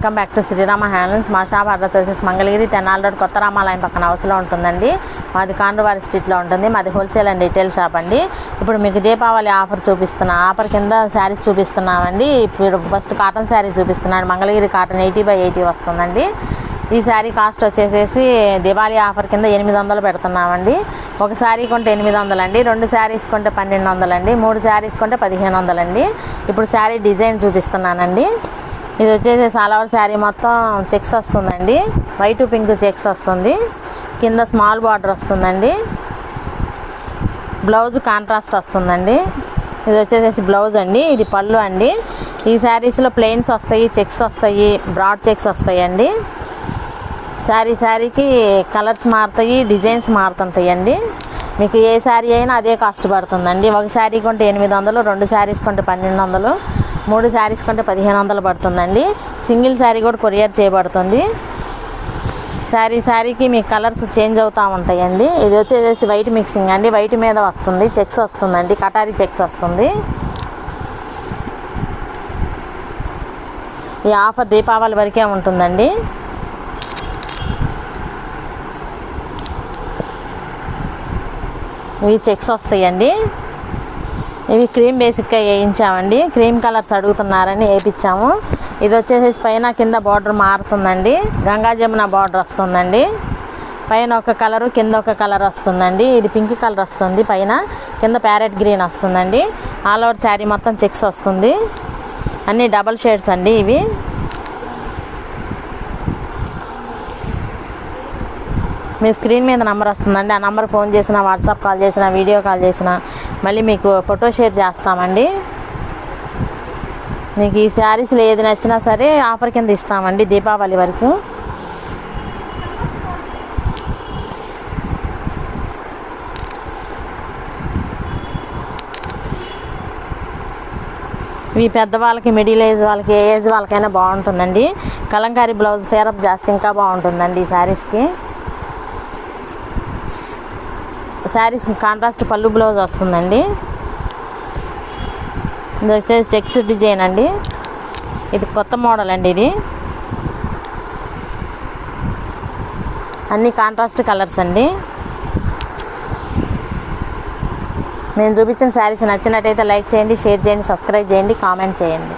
Welcome back to Srirama handlooms. మా shop address వచ్చేసి Mangalagiri Tenali road కొత్త రామాలయం పక్కన హౌస్లో ఉంటుందండి. మాది కాండ్రవారి స్ట్రీట్లో ఉంటుంది. మాది హోల్సేల్ అండ్ రిటైల్ షాప్ అండి. ఇప్పుడు మీకు దీపావళి ఆఫర్ చూపిస్తున్నా. ఆఫర్ కింద శారీస్ చూపిస్తున్నామండి. ఇప్పుడు ఫస్ట్ కాటన్ శారీ చూపిస్తున్నాను. మంగళగిరి కాటన్ 80/80 వస్తుందండి. ఈ శారీ కాస్ట్ వచ్చేసేసి దివాళీ ఆఫర్ కింద 800 పెడుతున్నామండి. ఒక శారీ కొంటే 800 అండి, 2 శారీస్ కొంటే 1200 అండి, 3 శారీస్ కొంటే 1500 అండి. ఇప్పుడు శారీ డిజైన్ చూపిస్తున్నానండి. ఇది వచ్చేసి ఆల్ ఓవర్ శారీ మొత్తం చెక్స్ వస్తుందండి. వైట్ పింక్ చెక్స్ వస్తుంది. కింద స్మాల్ బార్డర్ వస్తుందండి. బ్లౌజ్ కాంట్రాస్ట్ వస్తుందండి. ఇది వచ్చేసి బ్లౌజ్ అండి. ఇది పళ్ళు అండి. ఈ శారీస్లో ప్లెయిన్స్ వస్తాయి, చెక్స్ వస్తాయి, బ్రాడ్ చెక్స్ వస్తాయండి. శారీకి కలర్స్ మారుతాయి, డిజైన్స్ మారుతుంటాయండి. మీకు ఏ శారీ అయినా అదే కాస్ట్ పడుతుందండి. ఒక శారీ కొంటే 800, 2 శారీస్ కొంటే 1200, 3 శారీస్ కొంటే 1500 పడుతుందండి. సింగిల్ శారీ కూడా కొరియర్ చేయబడుతుంది. శారీకి మీ కలర్స్ చేంజ్ అవుతూ ఉంటాయండి. ఇది వచ్చేసి వైట్ మిక్సింగ్ అండి. వైట్ మీద వస్తుంది, చెక్స్ వస్తుందండి, కటారీ చెక్స్ వస్తుంది. ఈ ఆఫర్ దీపావళి వరకే ఉంటుందండి. ఇవి చెక్స్ వస్తాయండి. ఇవి క్రీమ్ బేసిక్గా వేయించామండి. Cream colours అడుగుతున్నారని వేయించాము. ఇది వచ్చేసి పైన కింద బార్డర్ మారుతుందండి. గంగా జమున బార్డర్ వస్తుందండి. పైన ఒక కలరు, కింద ఒక కలర్ వస్తుందండి. ఇది పింక్ కలర్ వస్తుంది పైన, కింద ప్యారెట్ గ్రీన్ వస్తుందండి. ఆల్ ఓవర్ శారీ మొత్తం చెక్స్ వస్తుంది. అన్నీ డబల్ షేడ్స్ అండి ఇవి. మీ స్క్రీన్ మీద నెంబర్ వస్తుందండి. ఆ నెంబర్ ఫోన్ చేసినా, వాట్సాప్ కాల్ చేసినా, వీడియో కాల్ చేసినా మళ్ళీ మీకు ఫోటో షేర్ చేస్తామండి. మీకు ఈ శారీస్లో ఏది నచ్చినా సరే ఆఫర్ కింద ఇస్తామండి దీపావళి వరకు. ఇవి పెద్దవాళ్ళకి, మిడిల్ ఏజ్ వాళ్ళకి, ఏ ఏజ్ వాళ్ళకైనా బాగుంటుందండి. కలంకారీ బ్లౌజ్ ఫేరప్ చేస్తే ఇంకా బాగుంటుందండి ఈ శారీస్కి. శారీస్ కాంట్రాస్ట్ పళ్ళు బ్లౌజ్ వస్తుందండి. ఇది వచ్చేసి చెక్స్ డిజైన్ అండి. ఇది కొత్త మోడల్ అండి. ఇది అన్ని కాంట్రాస్ట్ కలర్స్ అండి. మేము చూపించిన శారీస్ నచ్చినట్టయితే లైక్ చేయండి, షేర్ చేయండి, సబ్స్క్రైబ్ చేయండి, కామెంట్ చేయండి.